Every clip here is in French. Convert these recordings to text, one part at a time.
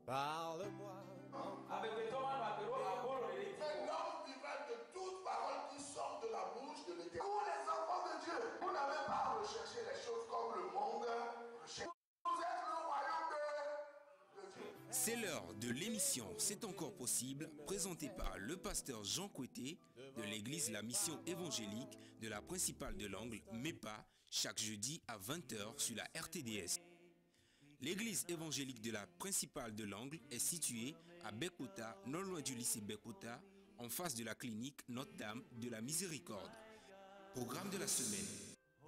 Parle-moi. Avec les hommes à un homme vivant de toute parole qui sort de la bouche de l'Éternel. Vous les enfants de Dieu, vous n'avez pas à rechercher les choses comme le monde recherche. Vous êtes le royaume de Dieu. C'est l'heure de l'émission C'est encore possible, présentée par le pasteur Jean Coueté de l'église La Mission évangélique de la principale de l'Angle, MEPA, chaque jeudi à 20h sur la RTDS. L'église évangélique de la principale de l'Angle est située à Bekota, non loin du lycée Bekota, en face de la clinique Notre-Dame de la Miséricorde. Programme de la semaine.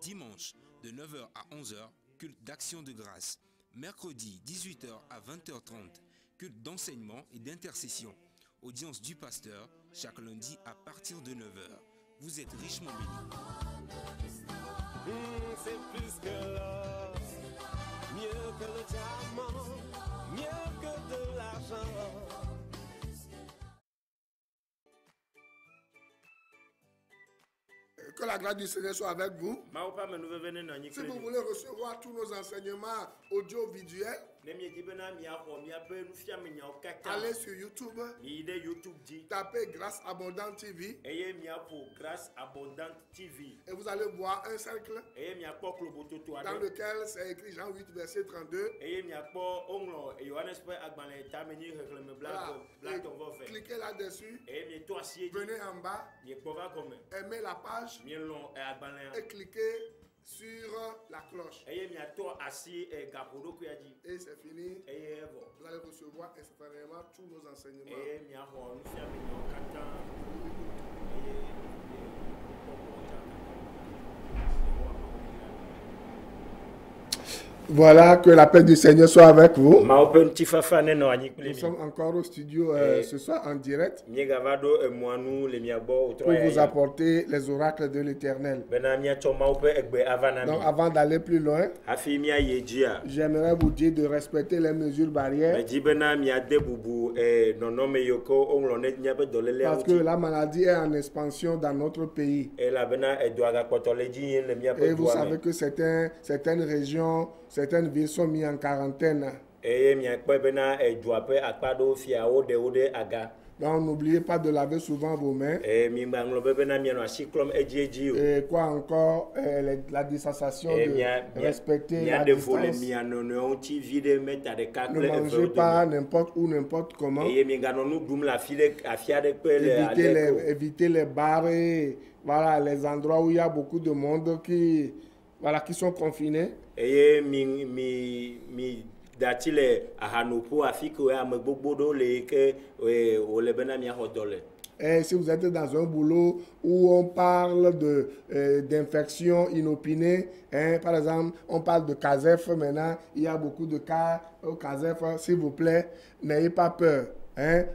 Dimanche de 9h à 11h, culte d'action de grâce. Mercredi 18h à 20h30, culte d'enseignement et d'intercession. Audience du pasteur chaque lundi à partir de 9h. Vous êtes richement bénis. C'est plus que l'or, mieux que le diamant, mieux que de l'argent. Que la grâce du Seigneur soit avec vous. Si vous voulez recevoir tous nos enseignements audiovisuels, allez sur YouTube, tapez Grâce Abondante TV et vous allez voir un cercle dans lequel c'est écrit Jean 8 verset 32. Voilà. Cliquez là-dessus, venez en bas, aimez la page et cliquez sur la cloche. Et c'est fini. Vous allez recevoir instantanément tous nos enseignements. Voilà, que la paix du Seigneur soit avec vous. Nous sommes encore au studio ce soir en direct pour vous apporter les oracles de l'Éternel. Donc avant d'aller plus loin, j'aimerais vous dire de respecter les mesures barrières parce que la maladie est en expansion dans notre pays. Et vous savez que certaines régions, certaines villes sont mises en quarantaine. Donc n'oubliez pas de laver souvent vos mains. Et quoi encore, la distanciation, de respecter la distance. Ne mangez pas n'importe où, n'importe comment. Évitez les bars et voilà, les endroits où il y a beaucoup de monde qui sont confinés. Et si vous êtes dans un boulot où on parle d'infections inopinées, par exemple, on parle de CASEF maintenant, il y a beaucoup de cas au CASEF, s'il vous plaît, n'ayez pas peur.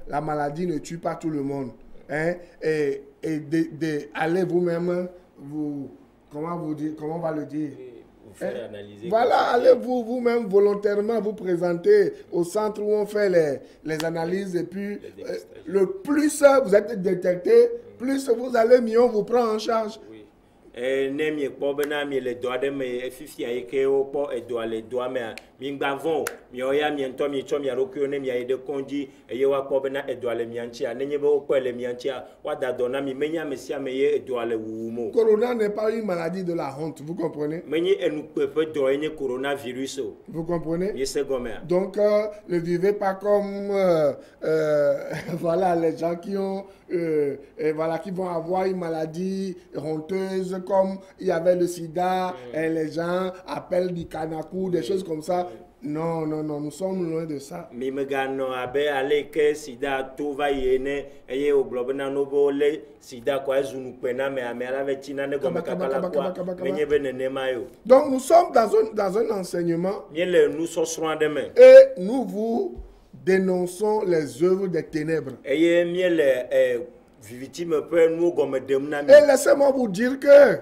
La maladie ne tue pas tout le monde. Et allez vous-même, comment on va le dire? Voilà, allez vous-même volontairement vous présenter au centre où on fait les analyses et puis le plus vous êtes détecté, plus vous allez mieux on vous prend en charge. Et Corona n'est pas une maladie de la honte, vous comprenez? Vous comprenez? Donc ne vivez pas comme voilà, les gens qui ont qui vont avoir une maladie honteuse comme il y avait le sida et les gens appellent du kanakou, des choses comme ça. Non, nous sommes loin de ça. Donc nous sommes dans un enseignement et nous vous dénonçons les œuvres des ténèbres. Et laissez-moi vous dire que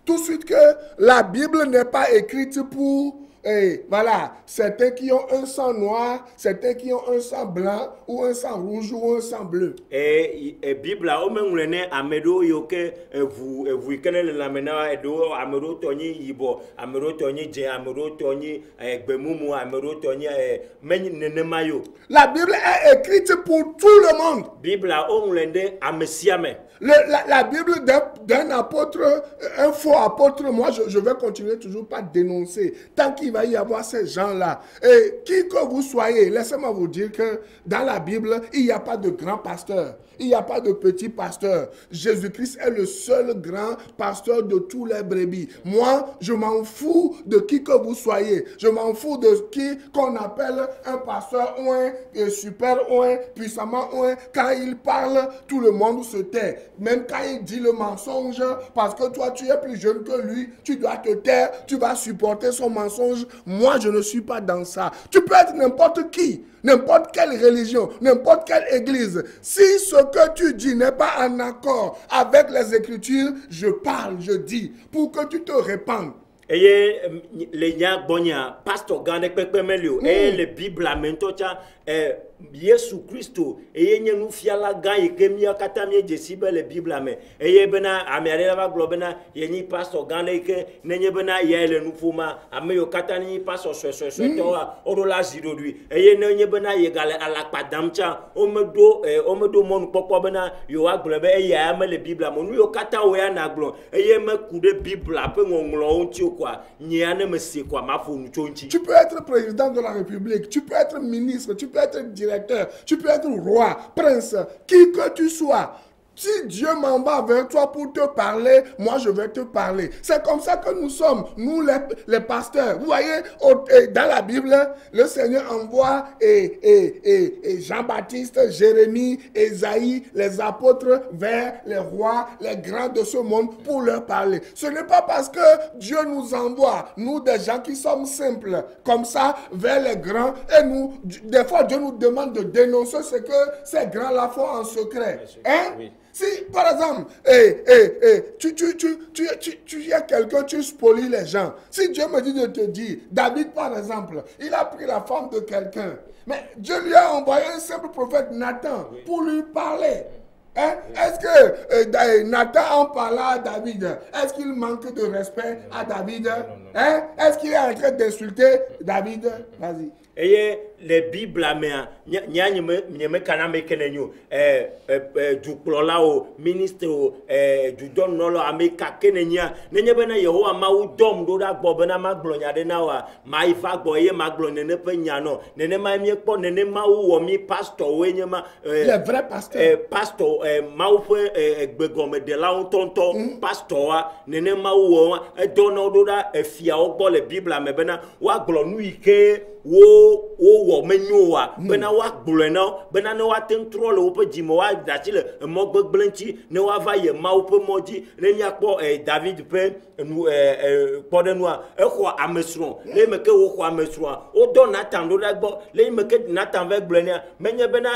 tout de suite que la Bible n'est pas écrite pour Et voilà, certains qui ont un sang noir, certains qui ont un sang blanc, ou un sang rouge, ou un sang bleu. Et Bible a au même l'année amedo yoke vous connaissez la mena edo amedo toni yibo amedo toni je amedo toni bemumu amedo toni men nenemayo. La Bible est écrite pour tout le monde. Bible a au l'année amesiame. La Bible d'un apôtre, un faux apôtre, moi je vais continuer toujours pas dénoncer. Tant qu'il va y avoir ces gens-là. Et qui que vous soyez, laissez-moi vous dire que dans la Bible, il n'y a pas de grand pasteur. Il n'y a pas de petit pasteur. Jésus-Christ est le seul grand pasteur de tous les brebis. Moi, je m'en fous de qui que vous soyez. Je m'en fous de qui qu'on appelle un pasteur ou un super ou un puissamment ou un. Quand il parle, tout le monde se tait. Même quand il dit le mensonge, parce que toi, tu es plus jeune que lui, tu dois te taire, tu vas supporter son mensonge. Moi, je ne suis pas dans ça. Tu peux être n'importe qui. N'importe quelle religion, n'importe quelle église. Si ce que tu dis n'est pas en accord avec les Écritures, je parle, je dis, pour que tu te répandes. Et les gens bonya pasteur gane pepe melio et le Bible amentocha Yesu Christo et nous fiala gan et kemia katamie de sibe le Bible ame et bena amere va globena yeni pasteur gane ke nenye bena yele nous fuma ameyo katani pasteur so to orola ziro lui et nenye bena yegale ala padamcha omedo mon poko bena yo aglobe e ya ame le Bible ame nous yo kata we na glo et me kude Bible ape ngonglo onti quoi ni ane me se quoi ma fo nu chonchi. Tu peux être président de la République, tu peux être ministre, tu peux être directeur, tu peux être roi, prince, qui que tu sois. Si Dieu m'envoie vers toi pour te parler, moi je vais te parler. C'est comme ça que nous sommes, nous les pasteurs. Vous voyez, dans la Bible, le Seigneur envoie Jean-Baptiste, Jérémie, Ésaïe, les apôtres vers les rois, les grands de ce monde pour leur parler. Ce n'est pas parce que Dieu nous envoie, nous des gens qui sommes simples, comme ça, vers les grands. Et nous, des fois, Dieu nous demande de dénoncer ce que ces grands-là font en secret. Hein? Oui. Si, par exemple, tu es quelqu'un, tu spolies les gens. Si Dieu me dit de te dire, David, par exemple, il a pris la femme de quelqu'un. Mais Dieu lui a envoyé un simple prophète, Nathan, pour lui parler. Hein? Est-ce que Nathan en parlant à David, est-ce qu'il manque de respect à David? Hein? Est-ce qu'il est en train d'insulter David? Vas-y. Et les Bibles amènent, n'y kaname kenenyo, du plolao, ministre, du don nolo ameka kenenya, nenye bena Yehowa mau dom doda bobena maglonya de nawa, maifa boye maglone ne penyano, nene maimie po nene mau womi pastor wenye ma, le vrai pasteur, pastor mau fe begome de la tonto, pastor nene mau wo dono doda fia ogbo le Bible amebena wa glonu ike wo menyoa bena wa gbulena bena ne wa tentro le ope jimo wa dachi le mo gbegblenti ne wa va ye ma ope moji le nya kpo David pe nu pode noa e ko amesron le meke wo ko amesron o do Nathan do dagbo le meke Nathan ve gblenia menye bena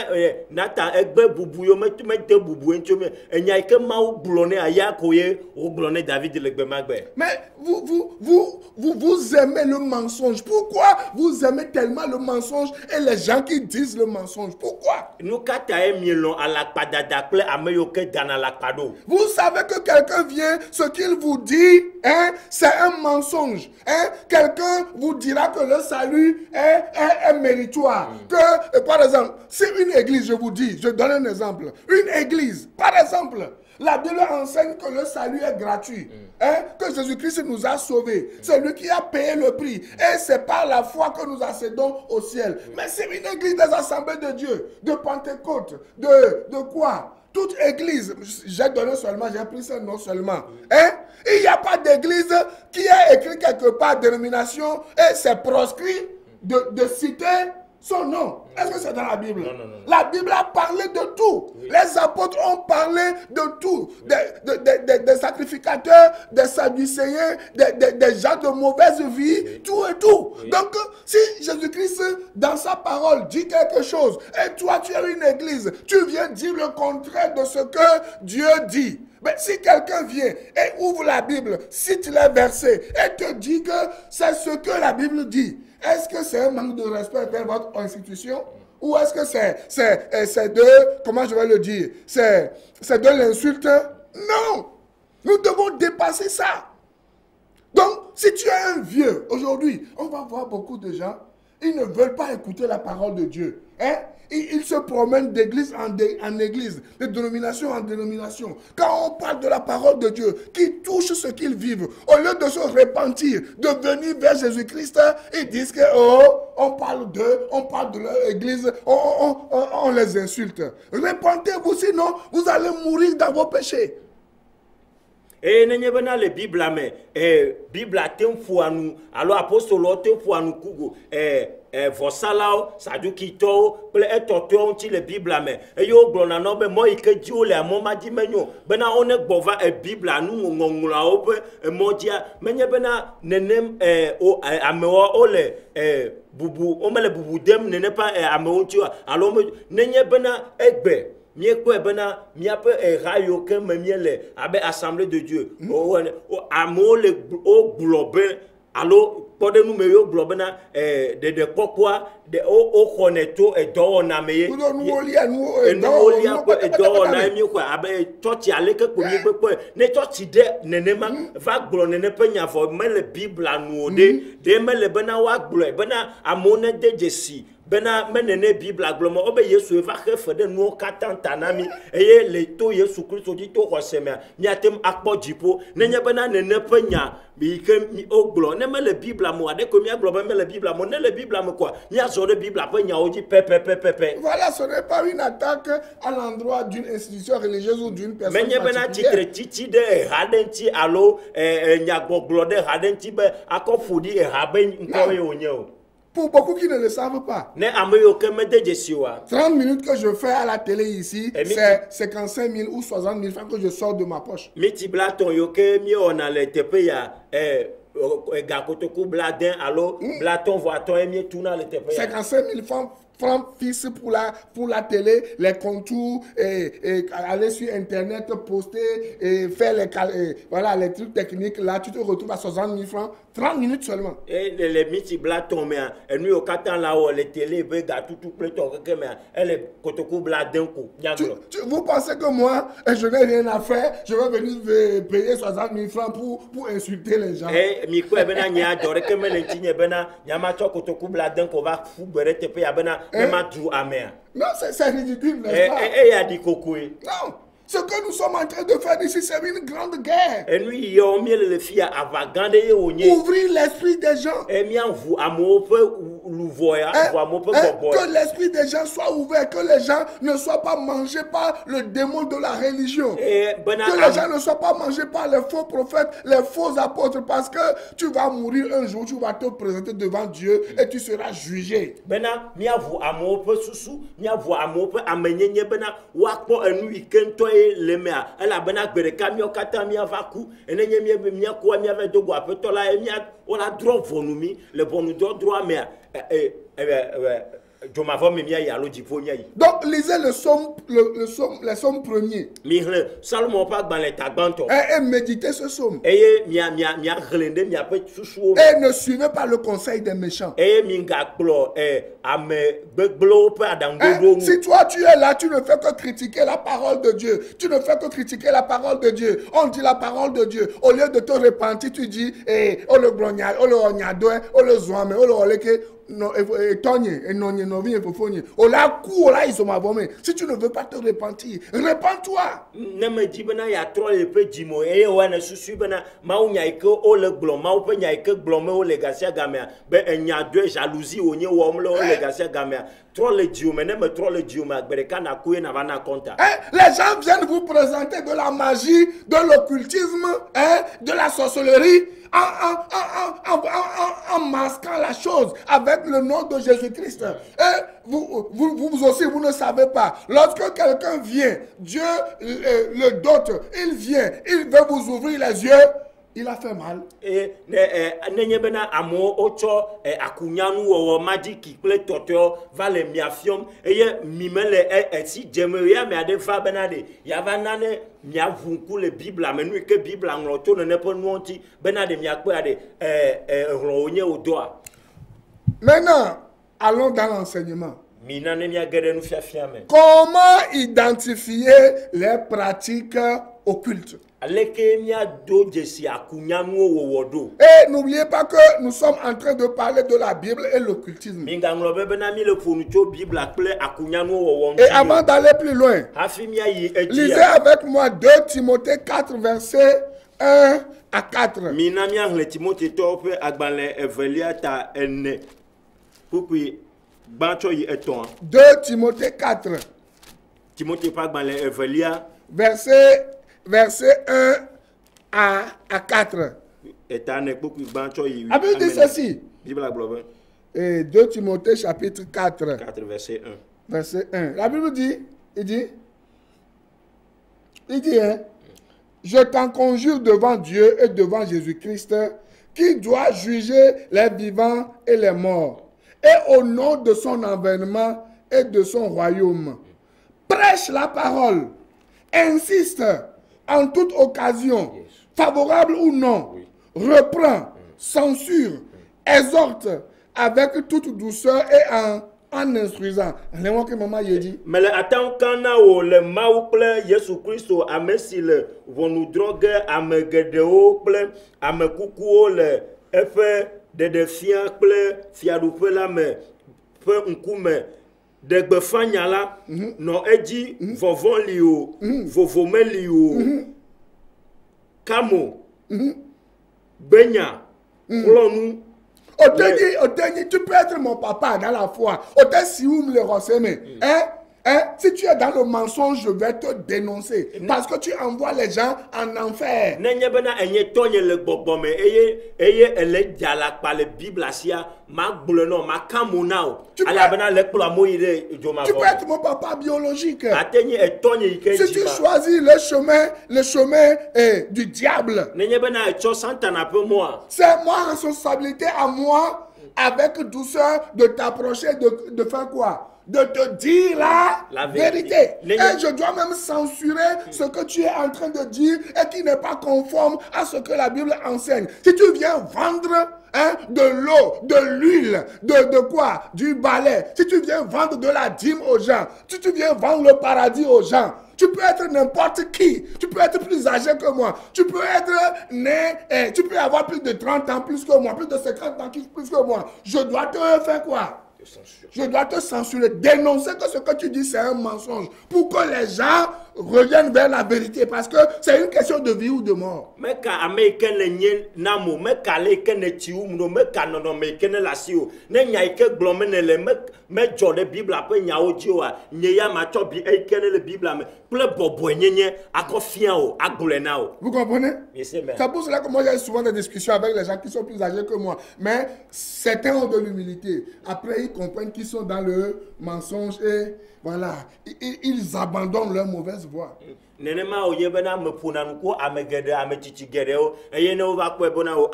Nathan egbe bubu yo mete bubu entome enya ike ma o blone aya koye o blone David le gbe magbe. Mais vous aimez le mensonge. Pourquoi vous aimez tellement le mensonge et les gens qui disent le mensonge? Pourquoi? Nous katae mielon à la padadakle ameyoke dana la pado. Vous savez que quelqu'un vient, ce qu'il vous dit, hein, c'est un mensonge. Hein? Quelqu'un vous dira que le salut est méritoire. Que, par exemple, si une église, je vous dis, je donne un exemple, une église, par exemple, la Bible enseigne que le salut est gratuit. Hein? Que Jésus-Christ nous a sauvés. C'est lui qui a payé le prix. Et c'est par la foi que nous accédons au ciel. Mais c'est une église des assemblées de Dieu, de Pentecôte, de quoi? Toute église, j'ai donné seulement, j'ai pris ce nom seulement. Hein? Il n'y a pas d'église qui est écrit quelque part, dénomination, et c'est proscrit de citer son nom. Est-ce que c'est dans la Bible? Non. La Bible a parlé de tout. Oui. Les apôtres ont parlé de tout. Des sacrificateurs, des sadducéens, des gens de mauvaise vie, oui. Tout et tout. Oui. Donc, si Jésus-Christ, dans sa parole, dit quelque chose, et toi, tu es une église, tu viens dire le contraire de ce que Dieu dit. Mais si quelqu'un vient et ouvre la Bible, cite les versets et te dit que c'est ce que la Bible dit, est-ce que c'est un manque de respect vers votre institution? Ou est-ce que c'est de, comment je vais le dire, c'est de l'insulte? Non! Nous devons dépasser ça. Donc, si tu es un vieux, aujourd'hui, on va voir beaucoup de gens, ils ne veulent pas écouter la parole de Dieu. Hein? Ils se promènent d'église en église, de dénomination en dénomination. Quand on parle de la parole de Dieu, qui touche ce qu'ils vivent, au lieu de se repentir, de venir vers Jésus-Christ, ils disent que, on parle de leur église, on les insulte. Repentez-vous, sinon vous allez mourir dans vos péchés. Et nenye bena le Bible mais Bible atem fuanu alors apostolo atem fuanu kugo vosalao sadu kito ple etoto onti le Bible mais e yo glona no be mo ike ji ole amo maji menyo bena one gbova Bible anu ngongula ope modia menye bena nenem o amewo ole bubu o mele bubu dem nene pa amewo ti alors nenye bena egbe mieux quoi bena mia pe rayo que me miele abe assemblée de Dieu o amo le o globe allo pode nous me yo globe na de kokwa de o koneto e do na meye nous olia do na mi quoi abe church ale ke ko mi pe ne church de nenema va glo nene pe nya fo me le Bible anu de me le bena wa glo bena amone de jesi bena menene Bible aglomo obe Yesu eva refe de nou katantanami eye le to Yesu Kristo di to koseme miatem akpo jipo nenye bena nene penya bi ke mi oglo ne me le Bible mo ade ko mi aglo me le Bible mo ne le Bible mo quoi mi azo de Bible penya oji pepe. Voilà, ce n'est pas une attaque à l'endroit d'une institution religieuse ou d'une personne menye bena titre titi de radenti allo nyagoglo de radenti be akofudi e habe nko ye onye. Pour beaucoup qui ne le savent pas, 30 minutes que je fais à la télé ici, c'est 55 000 ou 60 000 francs que je sors de ma poche. 55 000 francs fixes pour la télé, les contours, et aller sur Internet, poster, et faire les trucs techniques. Là, tu te retrouves à 60 000 francs, 30 minutes seulement. Et les mythes blatons, et nous, au Qatar, là-haut, les télé, tout platon, vous pensez que moi, je n'ai rien à faire, je vais venir payer 60 000 francs pour insulter les gens. Non, c'est ridicule, n'est-ce pas? Non. Ce que nous sommes en train de faire ici, c'est une grande guerre. Ouvrir l'esprit des gens. Que l'esprit des gens soit ouvert, que les gens ne soient pas mangés par le démon de la religion. Que les gens ne soient pas mangés par les faux prophètes, les faux apôtres, parce que tu vas mourir un jour, tu vas te présenter devant Dieu et tu seras jugé. Elle a bena bereka mi okata mi avaku enenye mi akwa mi ave dogo apetola e mi ona drop vonumi le bonu droit mais donc lisez les psaumes premiers. Et méditez ce psaume. Et ne suivez pas le conseil des méchants. Si toi tu es là, tu ne fais que critiquer la parole de Dieu. Tu ne fais que critiquer la parole de Dieu. On dit la parole de Dieu. Au lieu de te repentir, tu dis oh le grognard, oh le ognado, oh le zoame, oh le oleke. Non, si tu ne veux pas te repentir, repens-toi. Ne me dis pas, il y a trop de petits mots. Et on ne se suit pas. Maounyake, oh le glom, maoupenyake, glomé, oh le gassia gamer. Ben, il y a deux jalousies, on y a oh le gassia gamer. Trop le dieu, mais ne me trop le dieu, mais berekana kouye n'avana compta. Les gens viennent vous présenter de la magie, de l'occultisme, de la sorcellerie. En masquant la chose avec le nom de Jésus-Christ. Et vous aussi, vous ne savez pas. Lorsque quelqu'un vient, Dieu le dote, il vient, il veut vous ouvrir les yeux. il a fait mal. Nenye bena amo ocho akunyanu wo madi ki kple totio va le miafiom eye mimele si jemeria me ade fa bena de ya va nane mia vunku le bible amenu ke bible anglo to ne po nuonti bena de mia pe ade ronye odoa. Maintenant, allons dans l'enseignement. Comment identifier les pratiques occultes? Et n'oubliez pas que nous sommes en train de parler de la Bible et l'occultisme. Et avant d'aller plus loin, lisez avec moi 2 Timothée 4, versets 1 à 4. 2 Timothée 4. Verset 1 à 4. La Bible dit ceci. 2 Timothée chapitre 4. Verset 1. La Bible dit, il dit, hein, je t'en conjure devant Dieu et devant Jésus-Christ, qui doit juger les vivants et les morts, et au nom de son avènement et de son royaume. Prêche la parole, insiste en toute occasion, favorable ou non, reprend, censure, exhorte avec toute douceur et en instruisant. Les mots que maman a dit. Mais attends quand le maouple Jésus Christ a messi le vonu drogue a me gedeo ple a me kukuo le effet de défiant ple fiadoupe la me peu nkume de gbefanya la no eji vovon lio vovome lio kamo benya kolonu. Tu peux être mon papa dans la foi. Si vous me le recevez, si tu es dans le mensonge, je vais te dénoncer. Parce que tu envoies les gens en enfer. Tu peux être mon papa biologique. Si tu choisis le chemin du diable, c'est ma responsabilité à moi, avec douceur, de t'approcher, de faire quoi? De te dire la vérité. Et je dois même censurer ce que tu es en train de dire et qui n'est pas conforme à ce que la Bible enseigne. Si tu viens vendre de l'eau, de l'huile, de quoi? Du balai. Si tu viens vendre de la dîme aux gens, si tu viens vendre le paradis aux gens, tu peux être n'importe qui. Tu peux être plus âgé que moi. Tu peux être né, tu peux avoir plus de 30 ans plus que moi, plus de 50 ans plus que moi. Je dois te faire quoi? Je dois te censurer, dénoncer que ce que tu dis c'est un mensonge pour que les gens reviennent vers la vérité parce que c'est une question de vie ou de mort. Vous comprenez? C'est pour cela que moi j'ai souvent des discussions avec les gens qui sont plus âgés que moi. Mais certains ont de l'humilité. Après ils comprennent qu'ils sont dans le mensonge et voilà, ils abandonnent leur mauvaise voie. Nenema oyebena me punanuko amegede ametichigedeo eyene ova kwebona o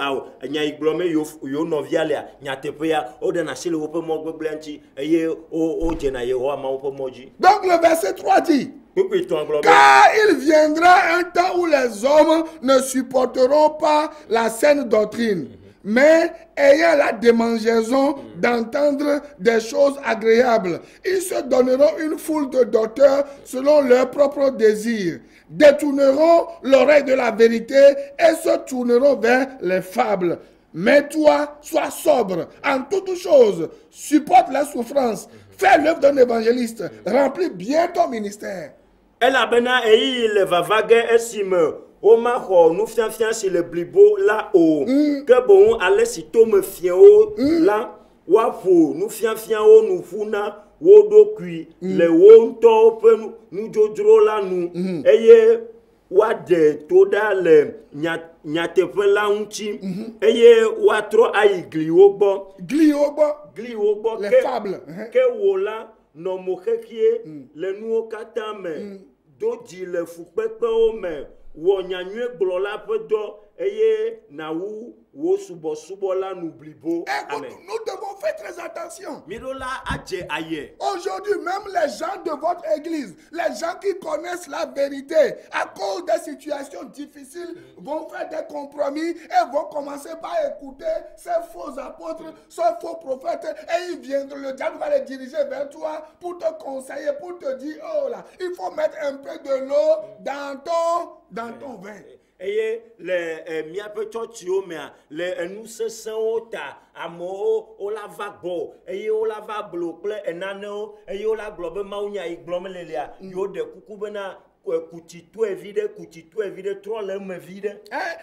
nya iglome yo novialia nya tepea o de na sile ope mogbe blanchi eye o jena ye o ma ope moji. Donc le verset 3 dit: car il viendra un temps où les hommes ne supporteront pas la saine doctrine, mais ayant la démangeaison d'entendre des choses agréables, ils se donneront une foule de docteurs selon leurs propres désirs, détourneront l'oreille de la vérité et se tourneront vers les fables. Mais toi, sois sobre en toutes choses, supporte la souffrance, fais l'œuvre d'un évangéliste, remplis bien ton ministère. Elle a bena et il va vaguer estime. O ma ho nous fian sur le blibo là haut que bon aller si to me fien o là wa fo nous fian o nous funa wo do kui le wo nto pe nous jojro là nous eye wa de to da le nya te pe la unchi eye wa tro ai gli wo bo les fables que wo là no mo kekie le nu katame do di le fu pepe o me wo nyanyue gblo la pe do eye na wu wo subo subo la n'oublie bo. Amen. Nous devons faire très attention. Mirola adje aye. Aujourd'hui, même les gens de votre église, les gens qui connaissent la vérité, à cause des situations difficiles, vont faire des compromis et vont commencer par écouter ces faux apôtres, ces faux prophètes, et ils viendront, le diable va les diriger vers toi pour te conseiller, pour te dire, oh là, il faut mettre un peu de l'eau dans ton vin. Eye le miape tchotio mea le enu sesen o ta amo o la va gbo eye o la va blo kple enaneo eye o la glo be maunya igblom lelia yo de kuku bena kutitu evide trop le me vide.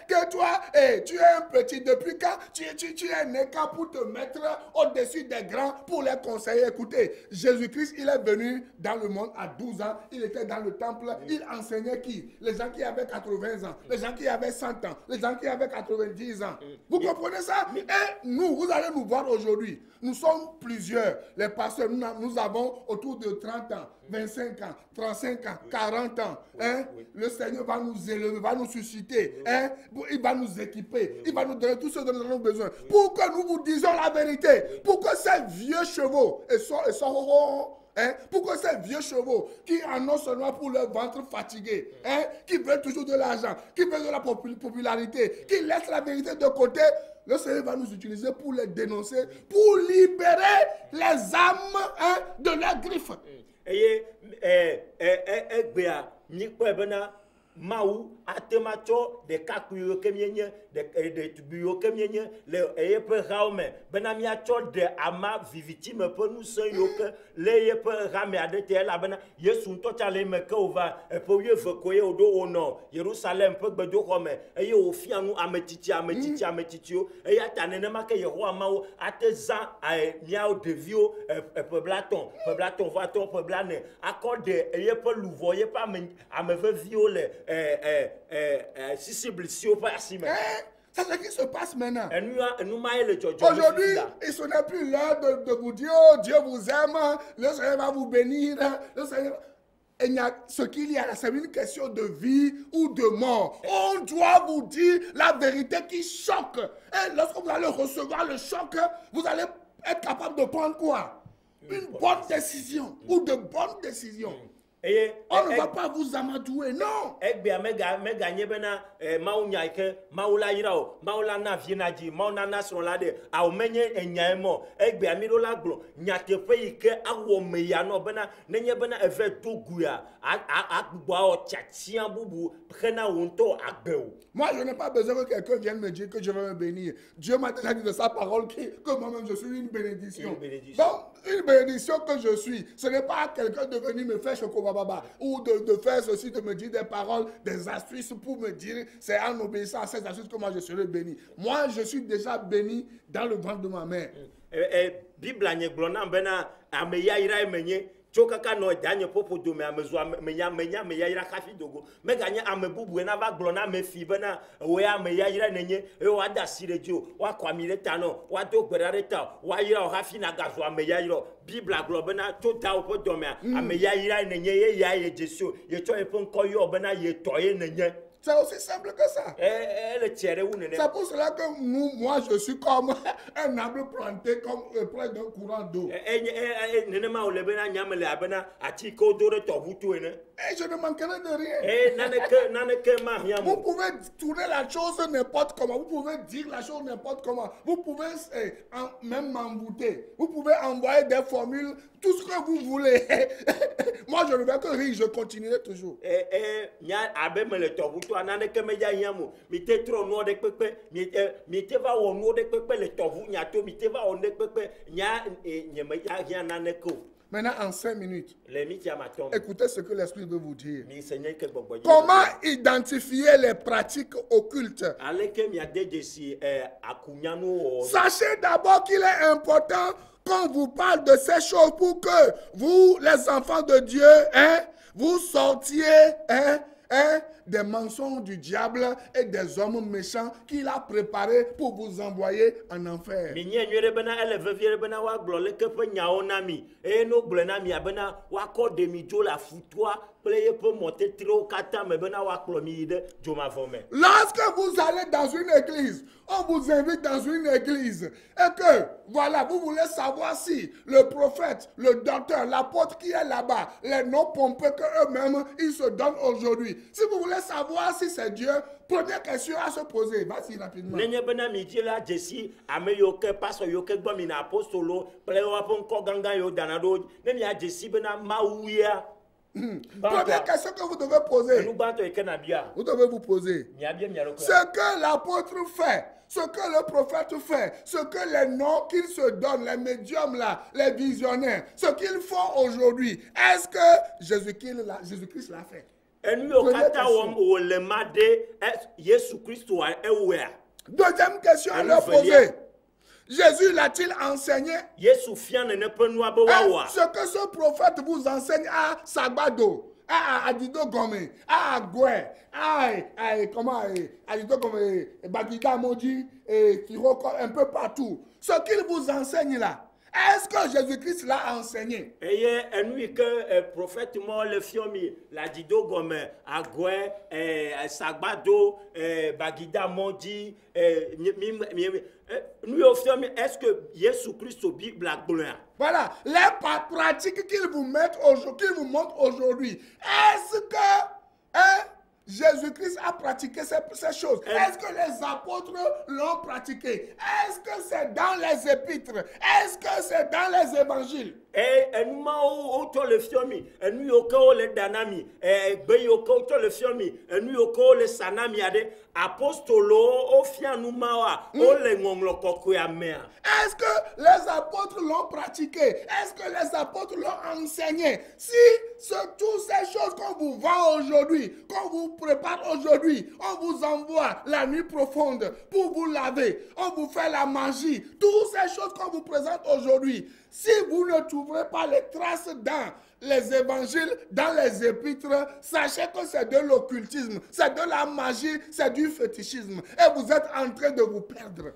Que toi, tu es un petit, depuis quand tu es né quand pour te mettre au-dessus des grands pour les conseiller. Écoutez, Jésus-Christ, il est venu dans le monde à 12 ans, il était dans le temple, il enseignait qui? Les gens qui avaient 80 ans, les gens qui avaient 100 ans, les gens qui avaient 90 ans. Vous comprenez ça? Et nous, vous allez nous voir aujourd'hui. Nous sommes plusieurs, les pasteurs, nous avons autour de 30 ans, 25 ans, 35 ans, 40 ans. Hein? Le Seigneur va nous élever, va nous susciter, hein? Il va nous équiper, il va nous donner tout ce dont nous avons besoin pour que nous vous disions la vérité, pour que ces vieux chevaux, hein? Pour que ces vieux chevaux qui en ont seulement pour leur ventre fatigué, hein? Qui veulent toujours de l'argent, qui veulent de la popularité, qui laissent la vérité de côté, le Seigneur va nous utiliser pour les dénoncer, pour libérer les âmes, hein, de leurs griffes. Maou atemacho de kakuyo kemienye de tubuyo kemienye le yepe raume benamia cho de ama vivitime pe nous yoke le yepe rame adete la bena yesu to chale me ke ova e po ye vekoye odo ono Jerusalem pe gbedo kome eye ofia nu ametiti o eye atanene make yehova mawo ateza miao devio pe blaton va ton pe blane accorde eye pe louvo ye pa ameve viole si c'est blessé au passé. C'est ce qui se passe maintenant. Aujourd'hui, ce n'est plus l'heure de vous dire, oh Dieu vous aime, le Seigneur va vous bénir. Le Seigneur... ce qu'il y a là, c'est une question de vie ou de mort. On doit vous dire la vérité qui choque. Et lorsque vous allez recevoir le choc, vous allez être capable de prendre quoi? Une bonne décision ou de bonnes décisions. On ne va pas vous amadouer, non. Moi, je n'ai pas besoin que quelqu'un vienne me dire que je vais me bénir. Dieu m'a déjà dit de sa parole que moi-même je suis une bénédiction. Donc, une bénédiction que je suis, ce n'est pas quelqu'un de venir me faire chocobababa ou de faire ceci, de me dire des paroles, des astuces pour me dire c'est en obéissant à ces astuces que moi je serai béni. Moi, je suis déjà béni dans le ventre de ma mère. Bible nye glona bena ameya ira emenye chokaka no danye popo do me amezo menya ira kafi dogo me ganye amebubu na ba glona me fi bena we ameya ira nenye e wa da sirejo wa kwamire tano wa do gberare ta wa ira o hafi na gazo ameya ira Bible globena to da o do me ameya ira nenye ye ya ye Jesu ye cho e pon koyo bena ye toye nenye. C'est aussi simple que ça. C'est pour cela que moi, je suis comme un arbre planté comme près d'un courant d'eau. Et je ne manquerai de rien. Vous pouvez tourner la chose n'importe comment. Vous pouvez dire la chose n'importe comment. Vous pouvez même m'embouter. Vous pouvez envoyer des formules, tout ce que vous voulez. Moi, je ne vais que rire. Je continuerai toujours. Maintenant, en 5 minutes, écoutez ce que l'Esprit veut vous dire. Comment identifier les pratiques occultes? Sachez d'abord qu'il est important qu'on vous parle de ces choses pour que vous, les enfants de Dieu, hein, vous sortiez, hein, hein, des mensonges du diable et des hommes méchants qu'il a préparés pour vous envoyer en enfer. Lorsque vous allez dans une église, on vous invite dans une église et que, voilà, vous voulez savoir si le prophète, le docteur, l'apôtre qui est là-bas, les noms pompeux qu'eux-mêmes, ils se donnent aujourd'hui. Si vous voulez savoir si c'est Dieu, première question à se poser. Vas-y rapidement. Première question que vous devez poser. Vous devez vous poser. Ce que l'apôtre fait, ce que le prophète fait, ce que les noms qu'ils se donnent, les médiums là, les visionnaires, ce qu'ils font aujourd'hui, est-ce que Jésus-Christ l'a fait? Deuxième question à leur poser. Jésus l'a-t-il enseigné? Ce que ce prophète vous enseigne à Sagbado, à Adido Gome, à Agoué, à Adido Gome, Bagida Modi, et Kiroko, un peu partout. Ce qu'il vous enseigne là, est-ce que Jésus-Christ l'a enseigné? Que prophète le fiomi, la Dido Gome, Agoué, Sagbado, Bagida Modi, est-ce que Jésus-Christ au Bible a gloire? Voilà, les pratiques qu'ils vous mettent aujourd'hui, qu'ils vous montrent aujourd'hui. Est-ce que Jésus-Christ a pratiqué ces choses? Est-ce que les apôtres l'ont pratiqué? Est-ce que c'est dans les épîtres? Est-ce que c'est dans les évangiles? Est-ce que les apôtres l'ont pratiqué? Est-ce que les apôtres l'ont enseigné? Si toutes ces choses qu'on vous vend aujourd'hui, qu'on vous prépare aujourd'hui, on vous envoie la nuit profonde pour vous laver, on vous fait la magie, toutes ces choses qu'on vous présente aujourd'hui, si vous ne trouverez pas les traces dans les évangiles, dans les épîtres, sachez que c'est de l'occultisme, c'est de la magie, c'est du fétichisme. Et vous êtes en train de vous perdre.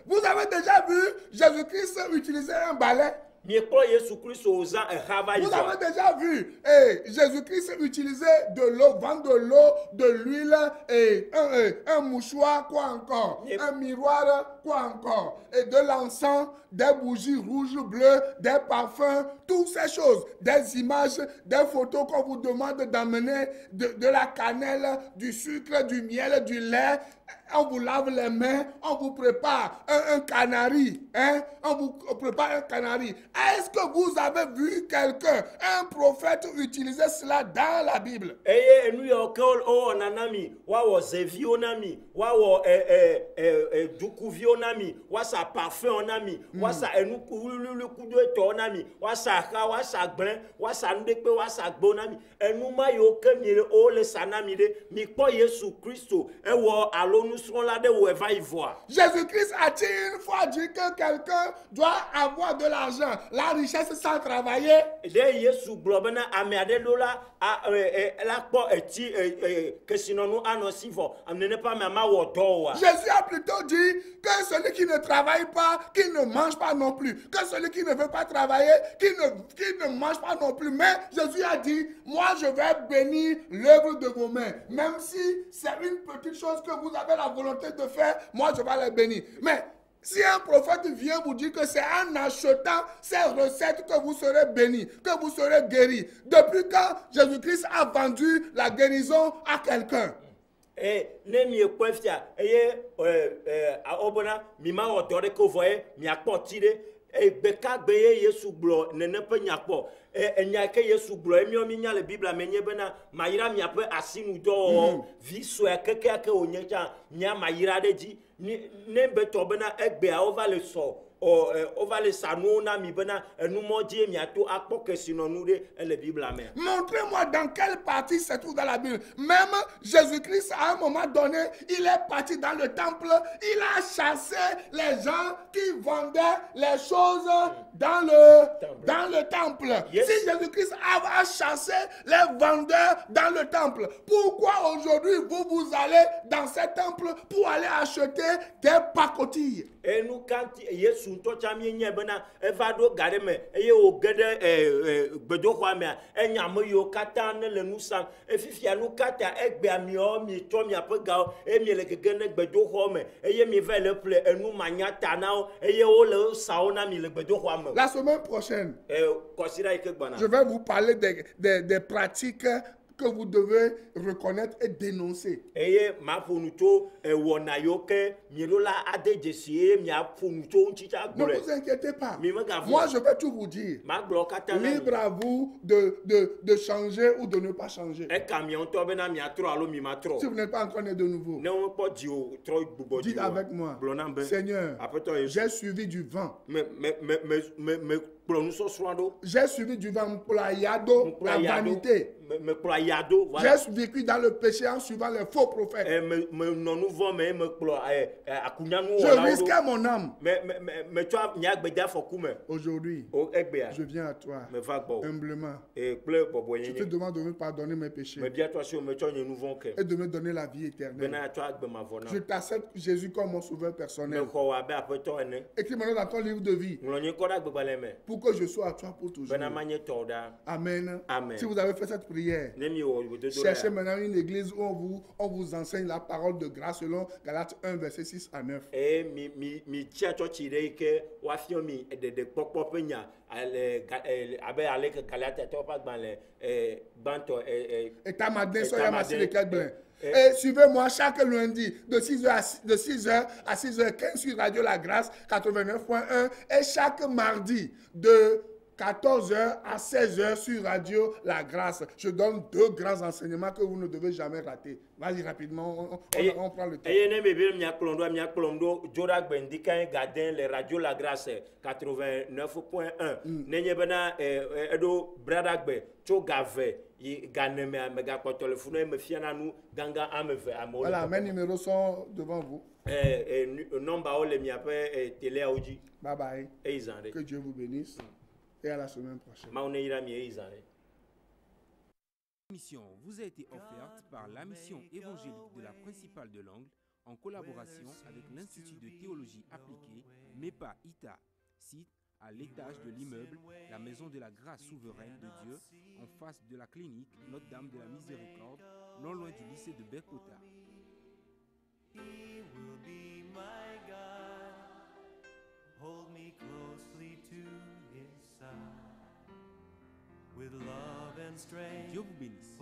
Vous avez déjà vu Jésus-Christ utiliser un balai? Vous avez déjà vu Jésus-Christ utiliser de l'eau, vendre de l'eau, de l'huile, et un mouchoir, quoi encore? Un miroir, quoi encore? Et de l'encens, des bougies rouges, bleues, des parfums, toutes ces choses, des images, des photos qu'on vous demande d'amener, de la cannelle, du sucre, du miel, du lait. On vous lave les mains, on vous prépare un canari, hein? On vous prépare un canari. Est-ce que vous avez vu quelqu'un, un prophète, utiliser cela dans la Bible? Jésus-Christ a-t-il une fois dit que quelqu'un doit avoir de l'argent, la richesse sans travailler? Jésus a plutôt dit que celui qui ne travaille pas, qui ne mange pas non plus, que celui qui ne veut pas travailler, qui ne mange pas non plus. Mais Jésus a dit, moi je vais bénir l'œuvre de vos mains. Même si c'est une petite chose que vous avez la volonté de faire, moi je vais les bénir. Mais si un prophète vient vous dire que c'est en achetant ces recettes que vous serez bénis, que vous serez guéris. Depuis quand Jésus-Christ a vendu la guérison à quelqu'un? on va les sanouna na mi bena nous modie mi ato akpo question nous de le Bible amen. Montrez-moi dans quelle partie se trouve dans la Bible. Même Jésus-Christ, à un moment donné, il est parti dans le temple. Il a chassé les gens qui vendaient les choses dans le temple. Yes. Si Jésus-Christ a chassé les vendeurs dans le temple, pourquoi aujourd'hui vous allez dans ce temple pour aller acheter des pacotilles? Et nous quand Yesu to chamie nye bena evado gare me eye o gede gbedo kwa me enyam yo kata ne le nu sam efifia nu kata egbe ami o mi to mi apega e mi le gege ne gbedo kwa me eye mi ve le ple enu manyata na eye o le sao na mi le gbedo kwa me. La semaine prochaine, je vais vous parler des pratiques que vous devez reconnaître et dénoncer. Ne vous inquiétez pas. Moi, je vais tout vous dire. Libre à vous de changer ou de ne pas changer. Si vous n'êtes pas encore né de nouveau, dites avec moi, Seigneur, j'ai suivi du vent. J'ai suivi du vent pour la yado, la vanité. J'ai vécu dans le péché en suivant les faux prophètes. Je risquais mon âme. Aujourd'hui, je viens à toi humblement. Je te demande de me pardonner mes péchés et de me donner la vie éternelle. Je t'accepte Jésus comme mon sauveur personnel. Écris-moi dans ton livre de vie pour que je sois à toi pour toujours. Amen. Si vous avez fait cette prière, cherchez maintenant une église où on vous enseigne la parole de grâce selon Galates 1, verset 6 à 9. Et suivez-moi chaque lundi de 6h à 6h15 sur Radio La Grâce 89.1 et chaque mardi de 14h à 16h sur Radio La Grâce. Je donne 2 grands enseignements que vous ne devez jamais rater. Vas-y rapidement, on prend le temps. Les Radio La Grâce 89.1. Nenye bena edo bradagbe chogave voilà, mes numéros sont devant vous. Bye bye. Que Dieu vous bénisse et à la semaine prochaine. L'émission vous a été offerte par la mission évangélique de la principale de l'Angle en collaboration avec l'Institut de théologie appliquée MEPA ITA, site à l'étage de l'immeuble La Maison de la Grâce Souveraine de Dieu, en face de la clinique Notre-Dame de la Miséricorde, non loin du lycée de Bekota. He will be my God. Hold me closely to his side with love and strength. Dieu vous bénisse.